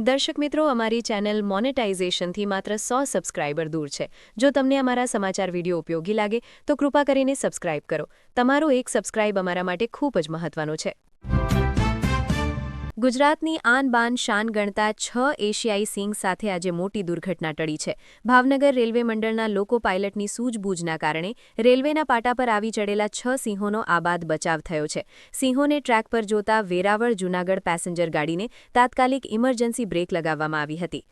દર્શક મિત્રો, અમારી ચેનલ મોનેટાઇઝેશનથી માત્ર 100 સબસ્ક્રાઇબર દૂર છે. જો તમને અમારા સમાચાર વિડીયો ઉપયોગી લાગે તો કૃપા કરીને સબસ્ક્રાઇબ કરો. તમારો એક સબસ્ક્રાઇબ અમારા માટે ખૂબ જ મહત્વનો છે. ગુજરાતની આન બાન શાન ગણતા 6 એશિયાઈ સિંહ સાથે આજે મોટી દુર્ઘટના ટળી છે. ભાવનગર રેલવે મંડળના લોકો પાયલટની સૂઝબૂઝના કારણે રેલવેના પાટા પર આવી ચડેલા 6 સિંહોનો આબાદ બચાવ થયો છે. સિંહોને ટ્રેક પર જોતા વેરાવળ જૂનાગઢ પેસેન્જર ગાડીને તાત્કાલિક ઇમરજન્સી બ્રેક લગાવવામાં આવી હતી.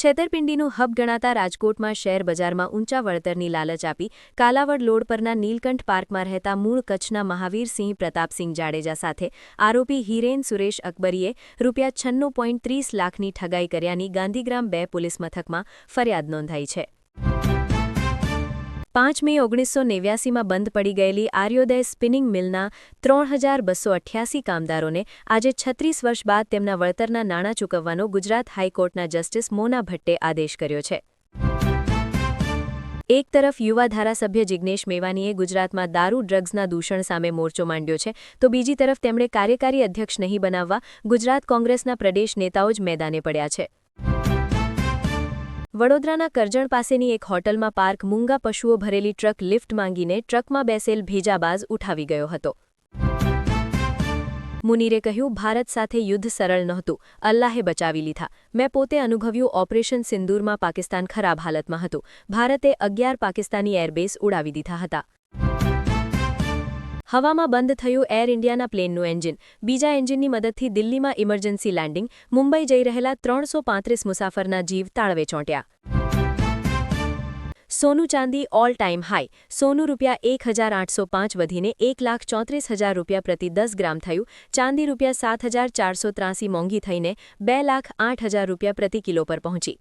છેતરપિંડીનું હબ ગણાતા રાજકોટમાં શેર બજારમાં ઊંચા વળતરની લાલચ આપી કાલાવડ લોડ પરના નીલકંઠ પાર્કમાં રહેતા મૂળ કચ્છના મહાવીરસિંહ પ્રતાપસિંહ જાડેજા સાથે આરોપી હિરેન સુરેશ અકબરીએ ₹96.30 લાખની ઠગાઈ કર્યાની ગાંધીગ્રામ 2 પોલીસ મથકમાં ફરિયાદ નોંધાઈ છે. 5 મે 1989માં બંધ પડી ગયેલી આર્યોદય સ્પિનિંગ મિલના 3288 કામદારોને આજે 36 વર્ષ બાદ તેમના વળતરના નાણાં ચૂકવવાનો ગુજરાત હાઈકોર્ટના જસ્ટિસ મોના ભટ્ટે આદેશ કર્યો છે. એક તરફ યુવા ધારાસભ્ય જિગ્નેશ મેવાનીએ ગુજરાતમાં દારૂ ડ્રગ્સના દૂષણ સામે મોરચો માંડ્યો છે, તો બીજી તરફ તેમણે કાર્યકારી અધ્યક્ષ નહીં બનાવવા ગુજરાત કોંગ્રેસના પ્રદેશ નેતાઓ જ મેદાને પડ્યા છે. વડોદરાના કરજણ પાસેની એક હોટલમાં પાર્ક મૂંગા પશુઓ ભરેલી ટ્રક લિફ્ટ માંગીને ટ્રકમાં બેસેલ ભેજાબાજ ઉઠાવી ગયો હતો. મુનીરે કહ્યું, ભારત સાથે યુદ્ધ સરળ નહોતું, અલ્લાહે બચાવી લીધા. મેં પોતે અનુભવ્યું. ઓપરેશન સિંદૂરમાં પાકિસ્તાન ખરાબ હાલતમાં હતું. ભારતે 11 પાકિસ્તાની એરબેઝ ઉડાવી દીધા હતા. હવામાં બંધ થયું એર ઇન્ડિયાના પ્લેનનું એન્જિન. બીજા એન્જિનની મદદથી દિલ્હીમાં ઇમરજન્સી લેન્ડિંગ. મુંબઈ જઈ રહેલા 335 મુસાફરના જીવ તાળવે ચોંટ્યા. સોનું ચાંદી ઓલ ટાઈમ હાઈ. સોનું ₹1805 વધીને ₹1,34,000 પ્રતિ 10 ગ્રામ થયું. ચાંદી ₹7,483 મોંઘી થઈને ₹2,08,000 પ્રતિ કિલો પર પહોંચી.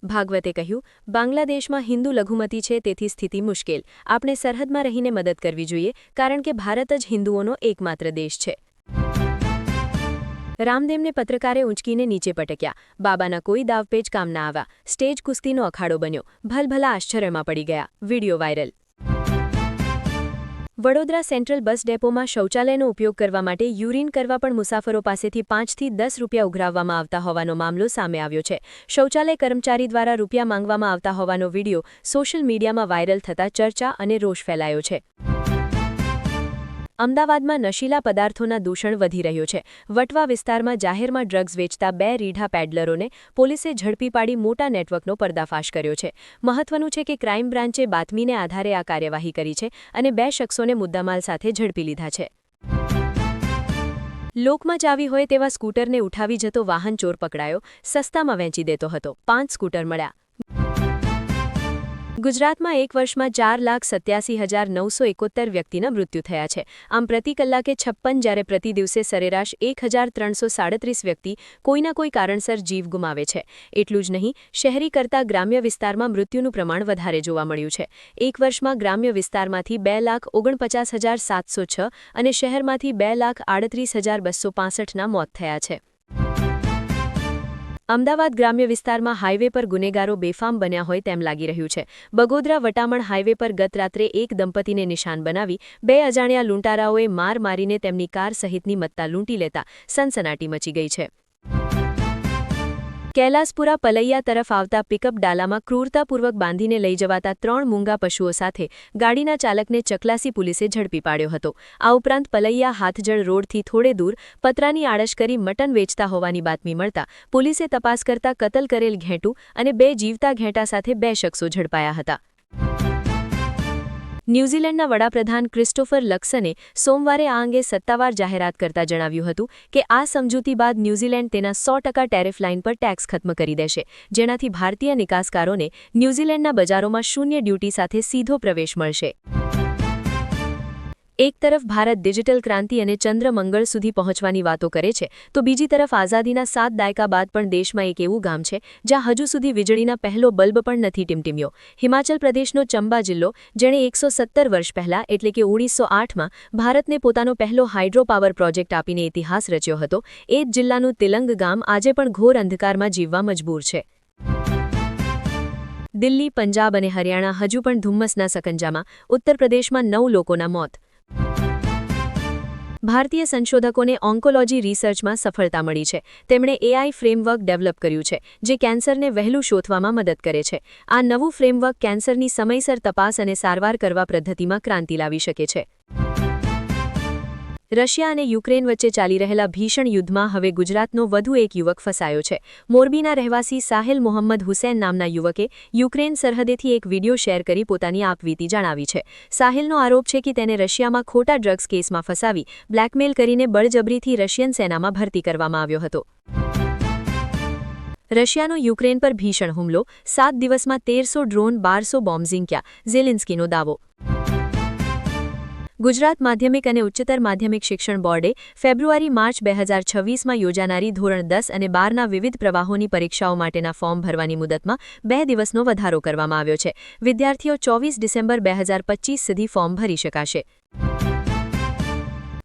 ભાગવતે કહ્યું, બાંગ્લાદેશમાં હિન્દુ લઘુમતી છે, તેથી સ્થિતિ મુશ્કેલ. આપણે સરહદમાં રહીને મદદ કરવી જોઈએ, કારણ કે ભારત જ હિન્દુઓનો એકમાત્ર દેશ છે. રામદેવને પત્રકારે ઊંચકીને નીચે પટક્યા. બાબાના કોઈ દાવપેચ કામ ના આવ્યા. સ્ટેજ કુસ્તીનો અખાડો બન્યો. ભલભલા આશ્ચર્યમાં પડી ગયા. Video viral. Vadodara central bus ડેપોમાં શૌચાલયનો ઉપયોગ કરવા માટે યુરિન કરવા પણ મુસાફરો પાસેથી 5 થી 10 રૂપિયા ઉઘરાવવામાં આવતા હોવાનો મામલો સામે આવ્યો છે. શૌચાલય કર્મચારી દ્વારા રૂપિયા માંગવામાં આવતા હોવાનો વીડિયો સોશિયલ મીડિયામાં વાયરલ થતા ચર્ચા અને રોષ ફેલાયો છે. અમદાવાદમાં નશીલા પદાર્થોના દૂષણ વધી રહ્યો છે. વટવા વિસ્તારમાં જાહેરમાં ડ્રગ્સ વેચતા 2 રીઢા પેડલરોને પોલીસે ઝડપી પાડી મોટા નેટવર્કનો પર્દાફાશ કર્યો છે. મહત્વનું છે કે ક્રાઇમ બ્રાન્ચે બાતમીને આધારે આ કાર્યવાહી કરી છે અને 2 શખ્સોને મુદ્દામાલ સાથે ઝડપી લીધા છે. લોકમાં ચાવી હોય તેવા સ્કૂટરને ઉઠાવી જતો વાહન ચોર પકડાયો. સસ્તામાં વેચી દેતો હતો. 5 સ્કૂટર મળ્યા. ગુજરાતમાં એક વર્ષમાં 4,87,971 વ્યક્તિના મૃત્યુ થયા છે. આમ પ્રતિ કલાકે 56 જ્યારે પ્રતિ દિવસે સરેરાશ 1,337 વ્યક્તિ કોઈના કોઈ કારણસર જીવ ગુમાવે છે. એટલું જ નહીં, શહેરી કરતાં ગ્રામ્ય વિસ્તારમાં મૃત્યુનું પ્રમાણ વધારે જોવા મળ્યું છે. એક વર્ષમાં ગ્રામ્ય વિસ્તારમાંથી 2,49,706 અને શહેરમાંથી 2,38,265ના મોત થયા છે. અમદાવાદ ગ્રામ્ય વિસ્તારમાં હાઇવે પર ગુનેગારો બેફામ બન્યા હોય તેમ લાગી રહ્યું છે. બગોદરા વટામણ હાઇવે પર ગત રાત્રે એક દંપતીને નિશાન બનાવી 2 અજાણ્યા લૂંટારાઓએ માર મારીને તેમની કાર સહિતની મત્તા લૂંટી લેતા સનસનાટી મચી ગઈ છે. કૈલાસપુરા પલૈયા તરફ આવતા પિકઅપ ડાલામાં ક્રૂરતાપૂર્વક બાંધીને લઈ જવાતા 3 મૂંગા પશુઓ સાથે ગાડીના ચાલકને ચકલાસી પોલીસે ઝડપી પાડ્યો હતો. આ ઉપરાંત પલૈયા હાથજળ રોડથી થોડે દૂર પતરાની આડશ કરી મટન વેચતા હોવાની બાતમી મળતા પોલીસે તપાસ કરતા કતલ કરેલ ઘેંટું અને 2 જીવતા ઘેંટા સાથે 2 શખ્સો ઝડપાયા હતા. ન્યૂઝીલેન્ડના વડાપ્રધાન ક્રિસ્ટોફર લક્સને સોમવારે આ અંગે સત્તાવાર જાહેરાત કરતા જણાવ્યું હતું કે આ સમજૂતી બાદ ન્યૂઝીલેન્ડ તેના 100% ટેરિફ લાઇન પર ટેક્સ ખત્મ કરી દેશે, જેનાથી ભારતીય નિકાસકારોને ન્યૂઝીલેન્ડના બજારોમાં શૂન્ય ડ્યુટી સાથે સીધો પ્રવેશ મળશે. એક તરફ ભારત ડિજિટલ ક્રાંતિ અને ચંદ્ર મંગળ સુધી પહોંચવાની વાતો કરે છે, તો બીજી તરફ આઝાદીના 7 દાયકા બાદ પણ દેશમાં એક એવું ગામ છે જ્યાં હજુ સુધી વીજળીના પહેલો બલ્બ પણ નથી ટીમટીમ્યો. હિમાચલ પ્રદેશનો ચંબા જિલ્લો, જેણે 117 વર્ષ પહેલાં એટલે કે 1908માં ભારતને પોતાનો પહેલો હાઇડ્રો પાવર પ્રોજેક્ટ આપીને ઇતિહાસ રચ્યો હતો, એ જ જિલ્લાનું તિલંગ ગામ આજે પણ ઘોર અંધકારમાં જીવવા મજબૂર છે. દિલ્હી, પંજાબ અને હરિયાણા હજુ પણ ધુમ્મસના સકંજામાં. ઉત્તર પ્રદેશમાં 9 લોકોના મોત. ભારતીય સંશોધકોને ઓન્કોલોજી રિસર્ચમાં સફળતા મળી છે. તેમણે AI ફ્રેમવર્ક ડેવલપ કર્યું છે, જે કેન્સરને વહેલું શોધવામાં મદદ કરે છે. આ નવું ફ્રેમવર્ક કેન્સરની સમયસર તપાસ અને સારવાર કરવા પદ્ધતિમાં ક્રાંતિ લાવી શકે છે. રશિયા અને યુક્રેન વચ્ચે ચાલી રહેલા ભીષણ યુદ્ધમાં હવે ગુજરાતનો વધુ એક યુવક ફસાયો છે. મોરબીના રહેવાસી સાહિલ મોહમ્મદ હુસૈન નામના યુવકે યુક્રેન સરહદેથી એક વિડિયો શેર કરી પોતાની આપવીતી જણાવી છે. સાહિલનો આરોપ છે કે તેને રશિયામાં ખોટા ડ્રગ્સ કેસમાં ફસાવી બ્લેકમેલ કરીને બળજબરીથી રશિયન સેનામાં ભરતી કરવામાં આવ્યો હતો. રશિયાનો યુક્રેન પર ભીષણ હુમલો, 7 દિવસમાં 1300 ડ્રોન 1200 બોમ્બ ઝીંક્યા, ઝેલેન્સ્કીનો દાવો. ગુજરાત માધ્યમિક અને ઉચ્ચતર માધ્યમિક શિક્ષણ બોર્ડે ફેબ્રુઆરી-માર્ચ 2026માં યોજાનારી ધોરણ 10 અને 12ના વિવિધ પ્રવાહોની પરીક્ષાઓ માટેના ફોર્મ ભરવાની મુદતમાં 2 દિવસનો વધારો કરવામાં આવ્યો છે. વિદ્યાર્થીઓ 24 ડિસેમ્બર 2025 સુધી ફોર્મ ભરી શકાશે.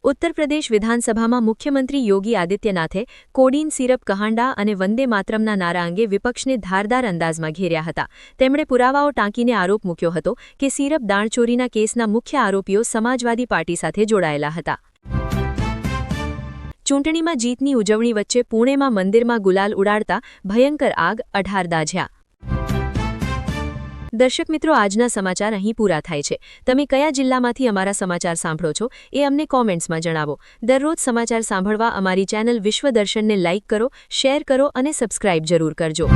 ઉત્તર પ્રદેશ વિધાનસભામાં મુખ્યમંત્રી યોગી આદિત્યનાથે કોડીન સિરપ કહાંડા અને વંદે માતરમના નારા અંગે વિપક્ષને ધારદાર અંદાજમાં ઘેર્યા હતા. તેમણે પુરાવાઓ ટાંકીને આરોપ મૂક્યો હતો કે સિરપ દાણચોરીના કેસના મુખ્ય આરોપીઓ સમાજવાદી પાર્ટી સાથે જોડાયેલા હતા. ચૂંટણીમાં જીતની ઉજવણી વચ્ચે પુણેમાં મંદિરમાં ગુલાલ ઉડાડતા ભયંકર આગ, 18 દાઝ્યા. દર્શક મિત્રો, આજના સમાચાર અહીં પૂરા થાય છે. તમે કયા જિલ્લામાંથી અમારા સમાચાર સાંભળો છો એ અમને કોમેન્ટ્સમાં જણાવો. દરરોજ સમાચાર સાંભળવા અમારી ચેનલ વિશ્વદર્શનને લાઇક કરો, શેર કરો અને સબસ્ક્રાઇબ જરૂર કરજો.